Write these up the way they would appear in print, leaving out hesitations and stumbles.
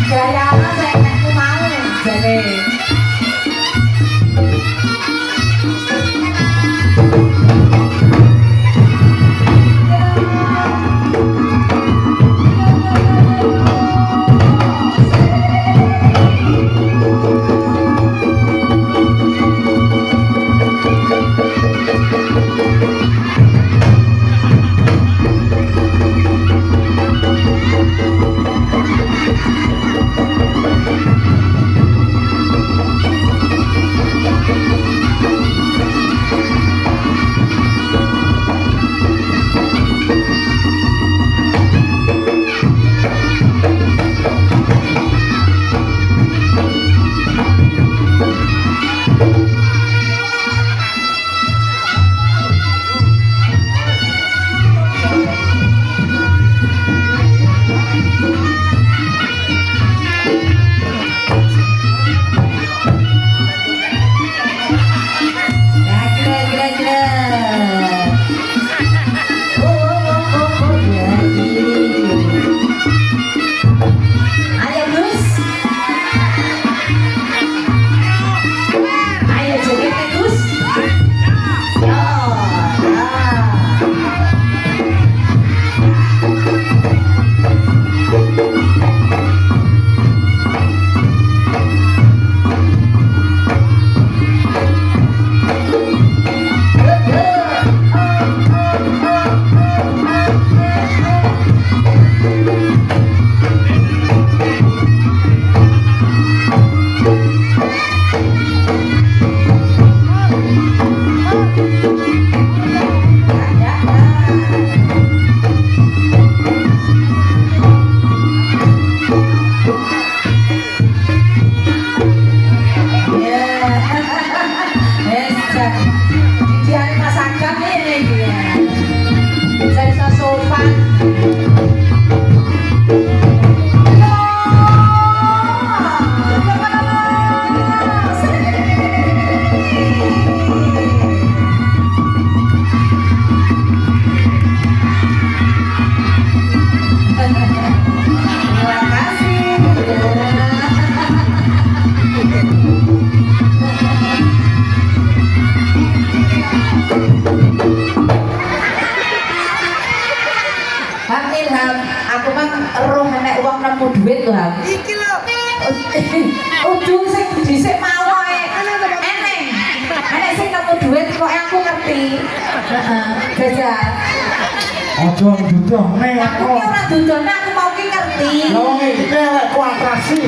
Gaya apa saya aku mau jadi. Udah sing dhisik mau ae. Eneng. Enek sing nemu duit kok aku ngerti. Heeh. Jajal. Aja dudone Aku ki ora dudone aku mau ki ngerti. Lah wong iki lek ku atrasi.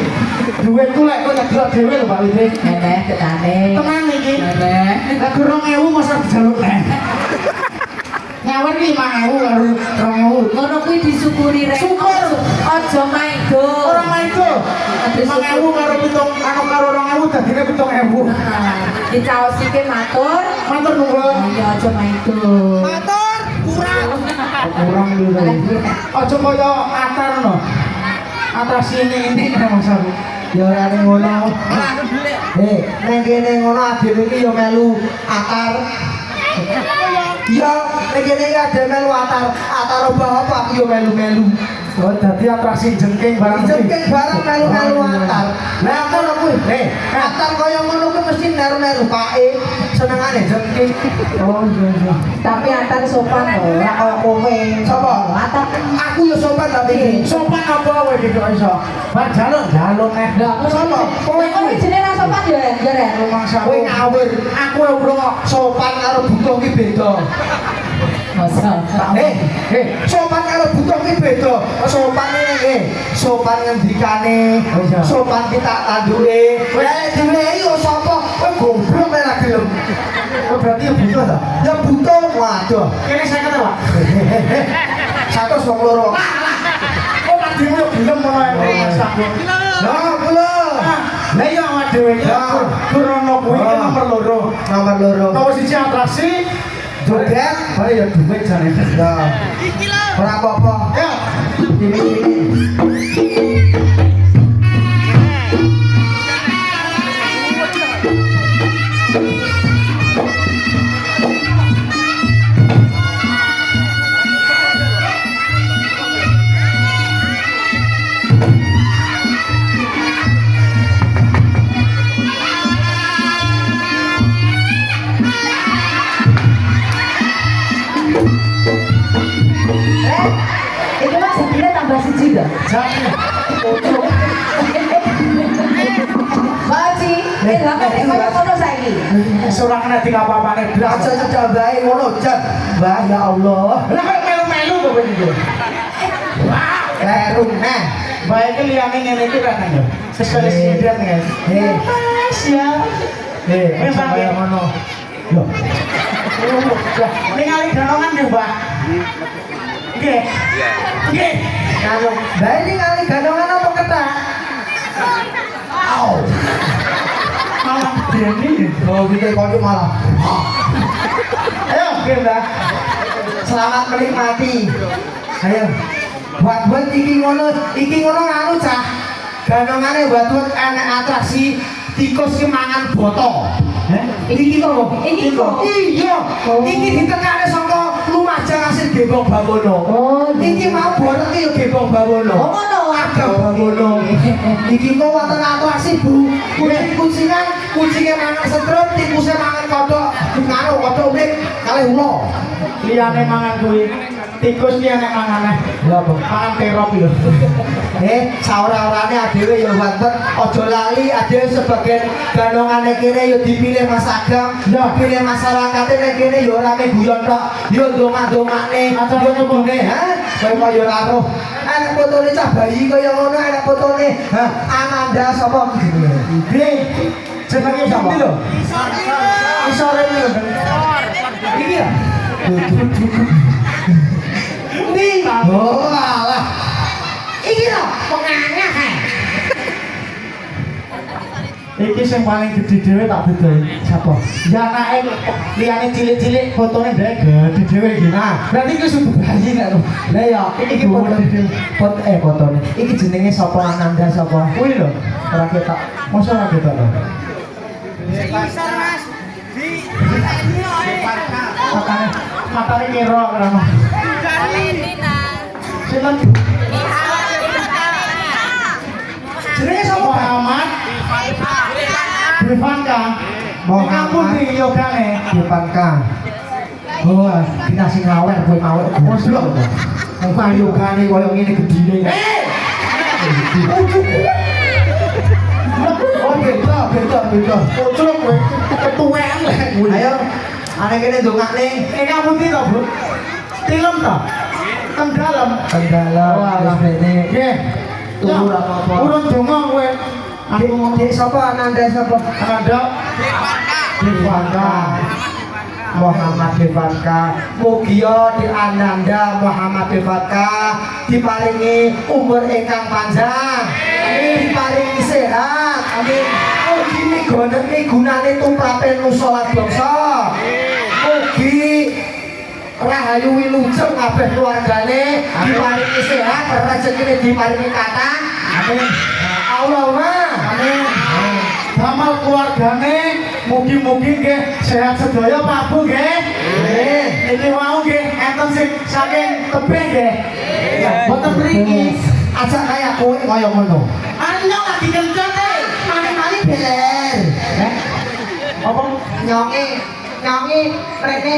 Duit ku lek kok nyeblok dhewe lho Pak Widi. Eneh ketane. Tenang iki. Eneh. Lah 2000 masa dijaluk neh. Nyawer 5000 karo 2000. Ngono kuwi disyukuri rek. Syukur. Aja maido. Ora maido. 5000 karo 7 karo 2000 dadine 7000. Dicaosike matur. Matur nuwun. Ya aja maido. Matur Kurang lho. Aja kaya atar no. Atas ini Mas aku. Ya ora ning ngono. Neng kene ngono adine iki ya melu atar. Ya, ning kene iki ade melu atar. Atar apa aku ya melu-melu. Oh, dadi atraksi jengking barang Jengking barang melu-melu atar. Lah aku lho kuwi. Atar kaya ngono kuwi mesti neru-neru pake. Senengane jengking. Oh iya. Tapi antar sopan lho, ora kaya kowe. Sapa? Atar Aku ya sopan tapi Sopan apa kowe iki kok iso? Bar jaluk neh. Lah, Sopo? kowe kuwi jenenge ra sopan ya, Jar. Rumangsa kowe ngawur. Aku ora sopan karo butuh ki beda. Masa. Sopan karo butuh ki beda. Sopan ngene, sopan ngendikane, Oh, iya. sopan kita tanduke. Lah dhewe yo sapa? Kowe goblok nek ra gelem. Oh, berarti ya butuh ta? Ya butuh waduh. Kene saya kata, Pak. 100 wong loro. Oh, ladimu yo gelem ngono ae. Lah kula. Lah iya awak dhewe iki Kurono kuwi iki nomor loro. Nomor loro. Nomor siji atraksi Joget, bare ya duit jane. lah. Ora apa-apa. Ya. Itu mah jadinya tambah siji dah. Jadi, Mbak Ci, lah kan koyo ngono saiki. surah kena tiga apa-apa belas. Aja cedak bae ngono jan. Mbah ya Allah. Lah kok melu-melu kok begitu. Leru neh. Baik liyane ngene iki kan yo. Sesuai standar kan. Mas ya. Memang kaya ngono. Loh. Ningali galongan yo, Mbak. Nggih. Nggih. Kalau bae ini kali gandongan apa ketak? Au. Malah Deni. Oh, gitu kok malah. Ayo, nggih, Mbak. Selamat menikmati. Ayo. Buat iki ngono nganu cah. Gandongane buat enek atraksi tikus ki mangan boto. Iki kok. Iya. Iki ditekane saka Lumajang hasil Gembong Bawono. Oh, Iki mau boten ki yo Gembong Bawono. Oh, ngono. Agam Bawono. Iki kok wonten atraksi, Bu. Kucingnya mangan setrum, tikusnya mangan kodok. Karo kodok urip kalih ula. Liyane mangan kuwi. Tikus ki enek mangane. Lha apa? Mangan terop yo. Saora-orane adewe ya wonten aja lali adewe sebagian gandongane kene ya dipilih Mas Agam, dipilih masyarakate nek kene ya ora me guyon tok, ya ndonga-ndongane, ya ngene, ha? Kaya ora roh. Enek fotone cah bayi kaya ngono, enek fotone, ha, Ananda sapa jenenge? Nggih. Jenenge sapa lho? Isore lho. Iki ya? Nih, oh alah. Iki lho pengangah. Iki sing paling gede dhewe tak bedoi. Sapa? Ya anake liyane cilik-cilik fotone dhek gede dhewe iki. Nah, berarti iki sudah bayi nek lho. Lah ya, iki fotone. Iki jenenge sapa Ananda sapa? Kuwi lho. Ora ketok. Mosok ora ketok lho. Matane kira ora. Silan. Jenenge sapa? Muhammad Devanka. Kampung di yogane. Devanka. Oh, kita sing ngawer kowe mau. Wes lho. Wong yogane koyo ngene gedine. Oh, beda. Ucuk kowe ketuwean lek kuwi. Ayo, ane kene ndongakne. Kampung di to, Bro? Tilem to? Teng dalem. Kendala wis rene. Nggih. Turu apa-apa. Urung donga kowe. Aku Dek sapa Ananda sapa? ada Devanka. Muhammad Devanka. Mugi di Ananda Muhammad Devanka diparingi umur ingkang panjang. Diparingi sehat. Amin. Mugi migunane tumrape nusa bangsa. Mugi rahayu wilujeng kabeh keluargane diparingi sehat, rezekine diparingi kathah. Amin. Allahumma Amin. Damel keluargane mugi-mugi nggih sehat sedaya Pak Bu nggih. Amin. Iki mau nggih enten sing saking tebih nggih. Boten mriki. Aja kaya kowe kaya ngono. Ayo lagi kencet e. Mali-mali beler. Apa? Nyongi rene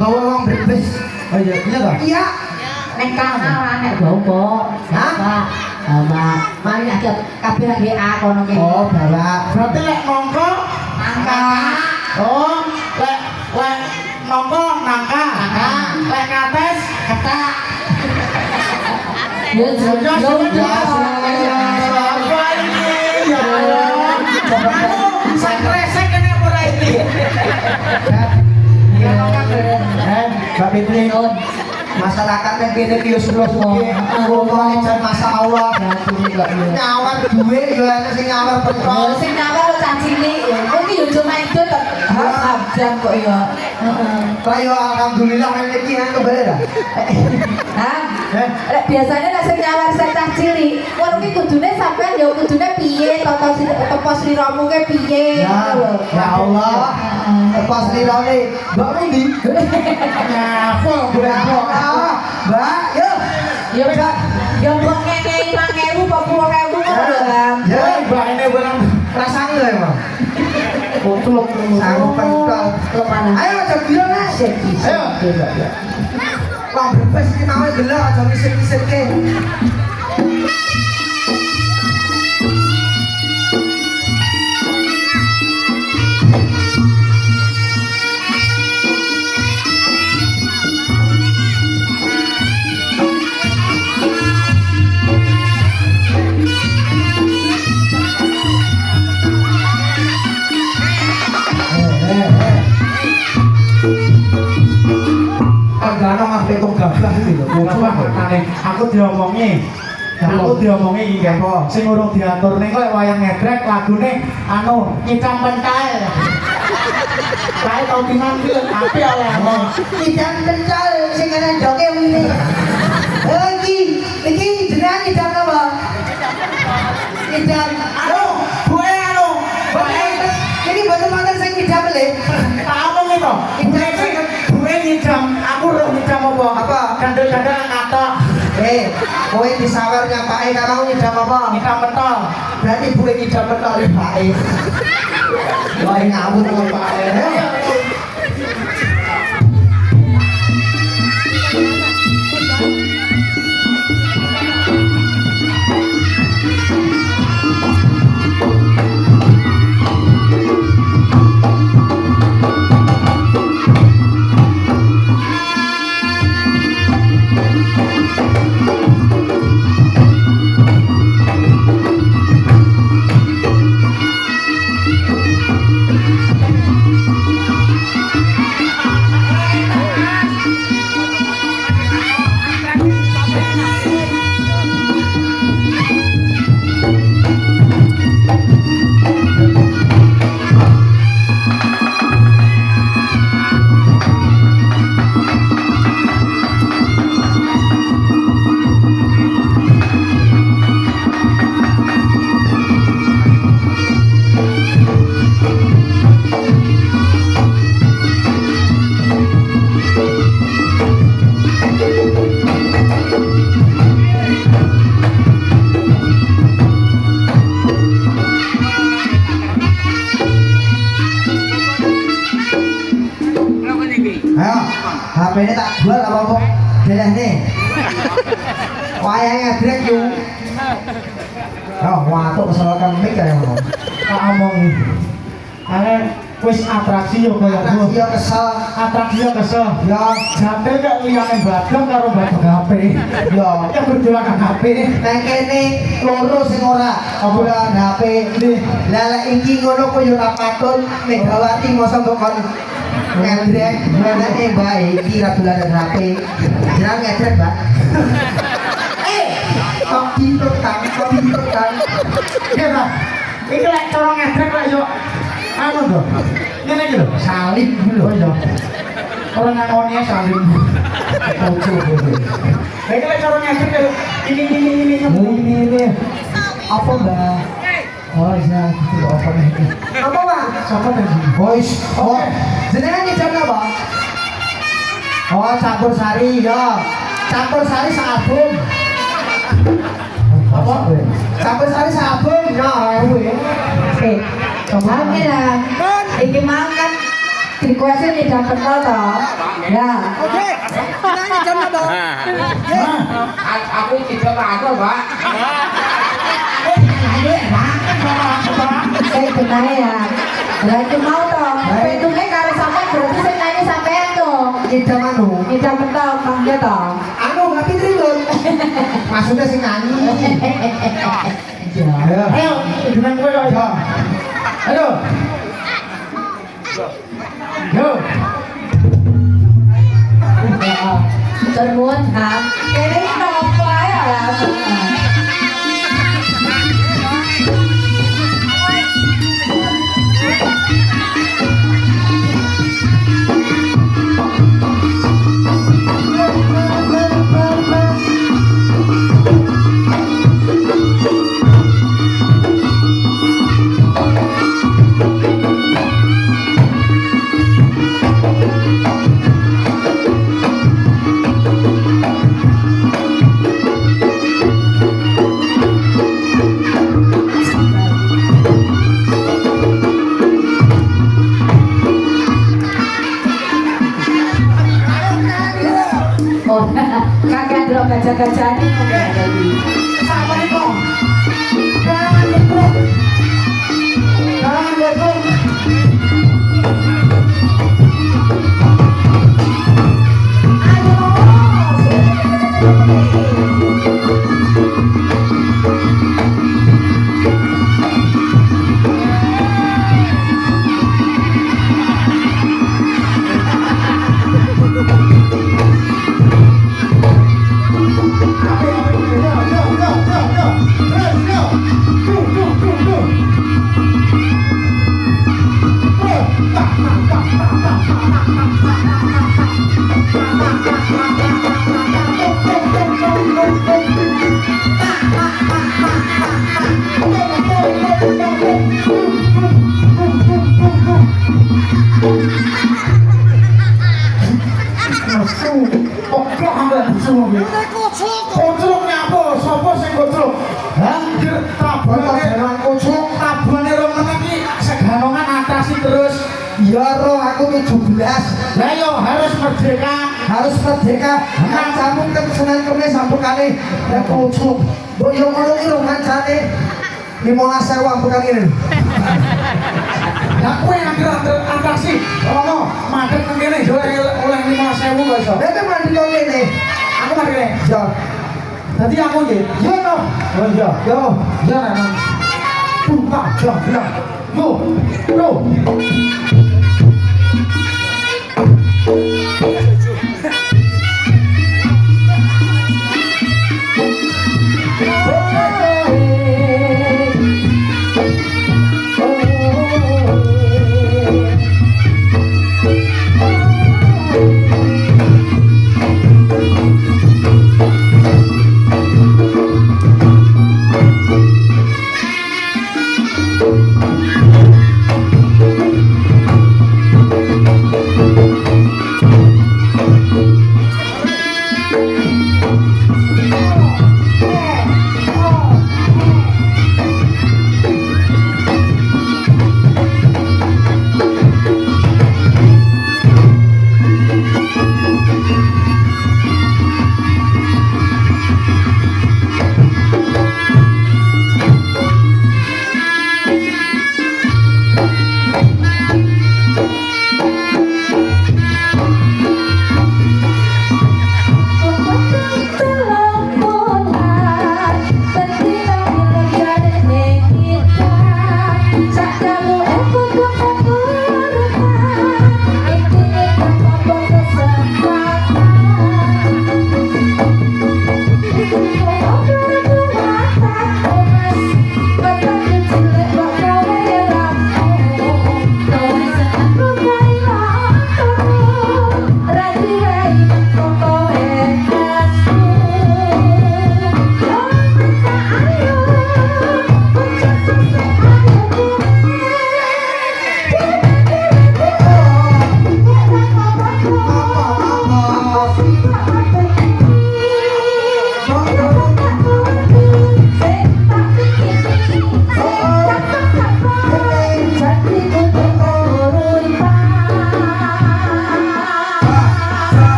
bawa wong brebes. Oh iya, iya ta? Iya. Nek kanal nek gombok. Hah? Mari aja kabeh lagi A kono kene. Oh, bawa. Berarti lek mongko Angka. oh, lek mongko nangka. Lek kates Kata. Yo yo yo. Apa ini? Ya Allah. Saya kresek kene ora iki. Mbak Fitri, masyarakat yang kini kios semua ngomongin jan masa Allah nyawar duwe yo ana sing nyawar betul Sing nawar cah cilik ya. Kuwi yo cuma itu kok. Jam kok ya. kaya alhamdulillah iki nang kebale dah Hah? Lek biasanya nek sing nyawar cah cilik, kono ki kudune sampean yo kudune piye toto tepo sliramu ke piye ya Allah pas lirone mbak Rudy Apa mbak yo Yo Mbak, yo kok ngekei 5.000 apa 10.000 kok Bang. ya mbak ini barang rasane lho emang kutluk aku pentol Lo mana? ayo aja bilang mas ayo Wong brebes iki mau delok aja misir-misirke. Pagano mah petung gabah iki lho. Coba makane aku diomongi. Aku diomongi iki kan. Sing urung diatur ning kok wayang ngedrek lagune anu nyicam pental. Kae tau pisan iki apik oleh aku. Idam kencal sing ana ndoke ngene. Oh iki jenengan idam apa? Idam anu, bue anu. Ini bener-bener sing idam le. Tak omong itu. Gue nyidam, aku roh nyidam apa? Apa? Kandel-kandel katok. Kowe disawer nyapake karo nyidam apa? Nyidam pentol. Berarti bukan nyidam betul ya Pak. Wah ngawur kok Pak. Ayo, HP ini tak jual apa-apa. Delah nih. Wayangnya drek yuk. Oh, watuk keselokan mic ya ngono. Tak omong iki. Are wis atraksi yo koyo Atraksi yo kesel. Atraksi yo kesel. Ya, Jate kok liyane Bagong karo Bagong HP. ya. Ya berdua kan HP. Nang kene loro sing ora obrolan HP. Lah lek iki ngono kok yo ora patut Megawati mosok kok kon ngedrek menane bae iki ra dolanan HP. Jeneng ngedrek, Mbak. Kok pintu kan. Ya ta. Iki lek cara ngedrek lek yo anu to. Ngene iki lho, salib iki lho. Oh iya. Ora ngangoni salib. Ojo ojo. Iki lek cara ngedrek lho, ini. Apa, Mbak? Oh iya, itu apa nih? Apa, Pak? Siapa tadi? Boys, oh, jenengan nyidam apa? Oh, campur sari, ya. Campur sari sabun. Apa? Campur sari sabun, ya, kuwi. Oke lah, iki mau kan request nyidam pentol toh. Ya. Oke, kita nyidam apa? Aku tidak aku, Pak. Benar ya. Berarti mau toh. Pentulnya karo sampean berarti sing nyanyi sampean toh. Nyidam anu. Nyidam pentol mangga toh. Anu, tapi tribun. Maksudnya sing nyanyi. Ya. Ayo, dengan kowe kok ya. Ayo. Yo. Termuat ha. Kene nopo ae ora. Kakek delok gajah-gajahane Sama nih kok. Jangan letruk. Jangan letruk. Kucuk nyapa? Sapa sing kucuk? Hah? Tabungan kucuk, tabungan romen iki seganongan atasi terus. Ya roh aku 17. Lah yo harus merdeka. Harus merdeka. Kan sampun kepesenan kene sampun kali. Ya kucuk. Mbok yo ngono iki lho kancane. 15.000 ampun kali ini. Lah kowe yang atraksi. Ono mandek nang kene yo oleh 15.000 kok iso. Nek mandi kok ngene. Aku mari kene. Yo. Dadi aku nggih. Yo to. Oh iya. Yo. Ya nang. Tumpah jablang. Yo. Yo.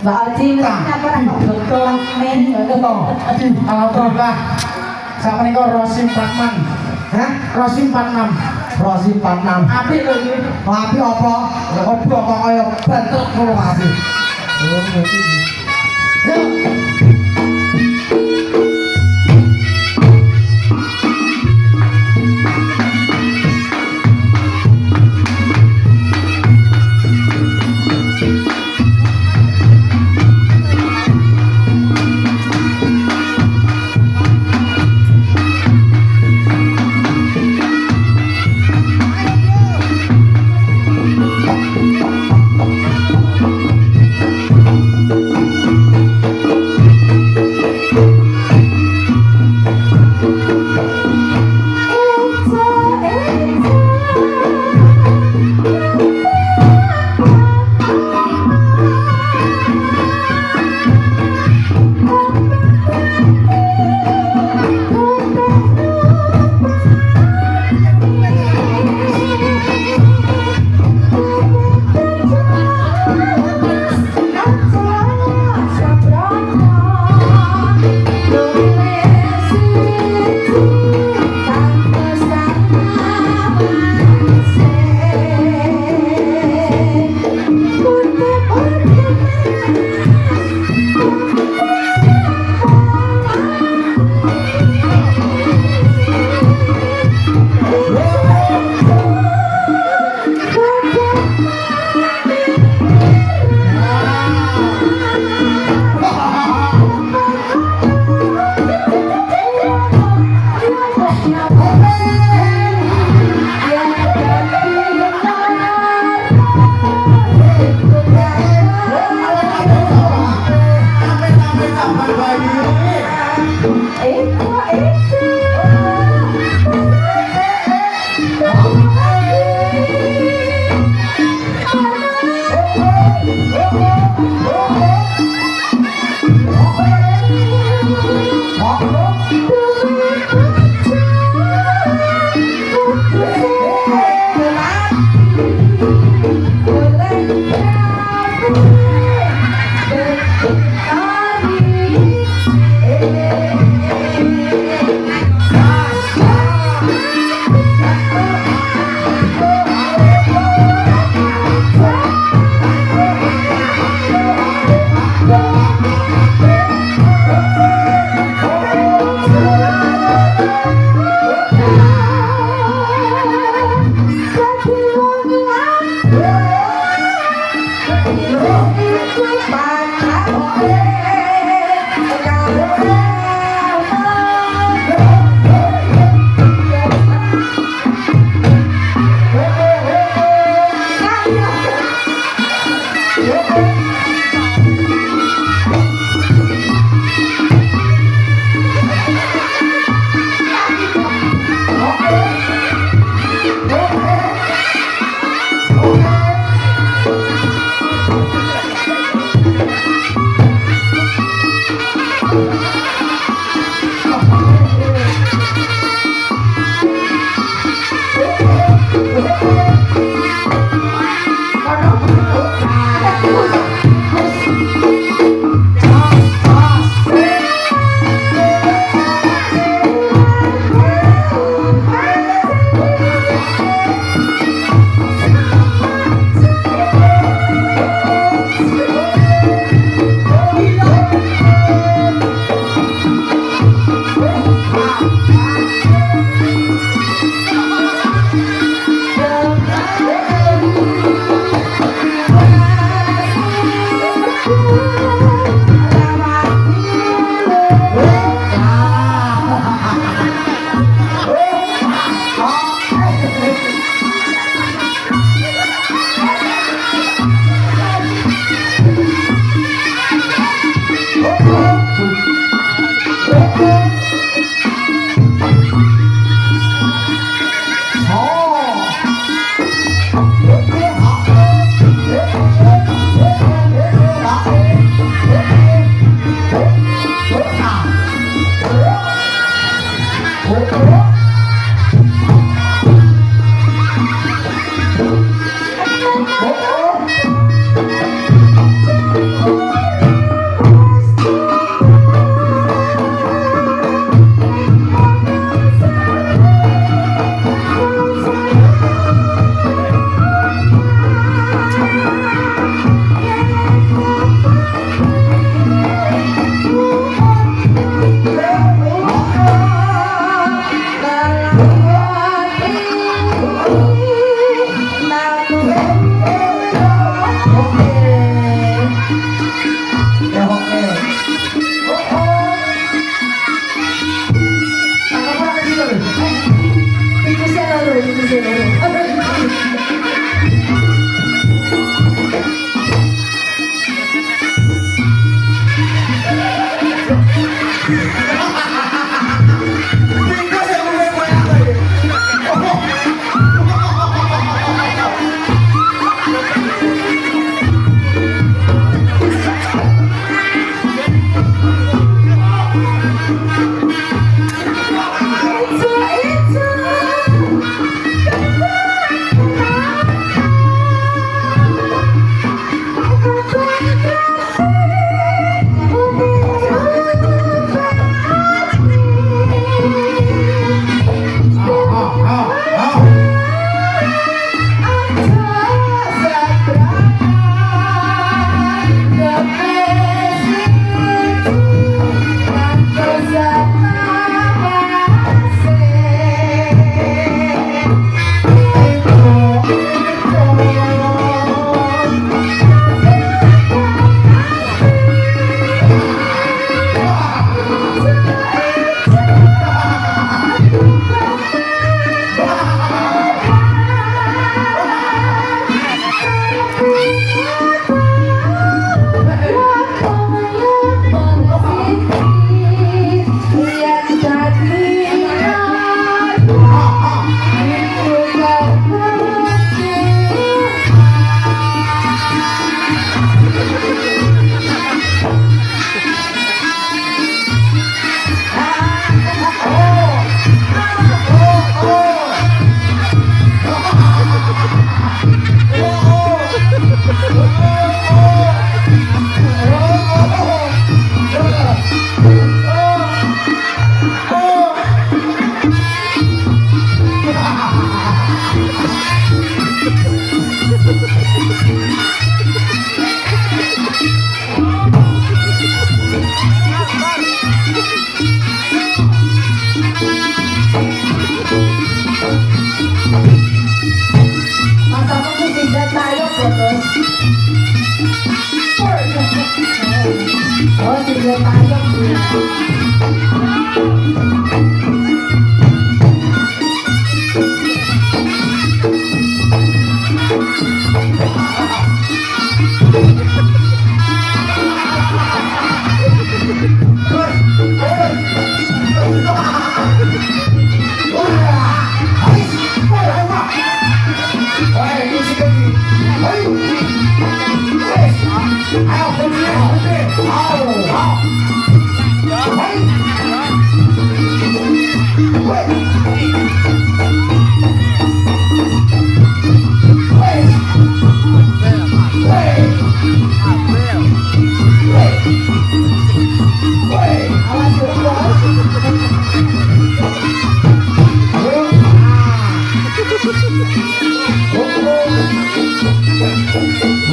Mbak Oji kenapa ora kok blokong men Alhamdulillah. Sama nih kok Rosim Patman. Hah? Rosim Patman. Rosim 46. Api lho iki. Api apa? Opo kok kaya bentuk ngono api.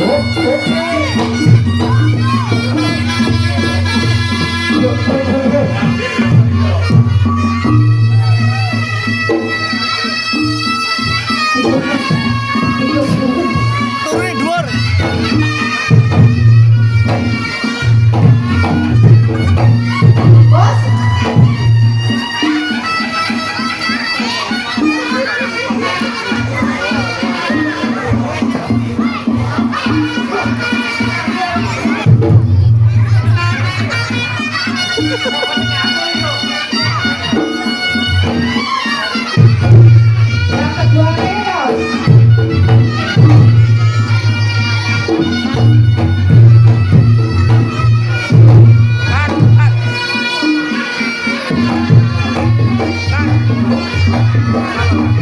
Oh,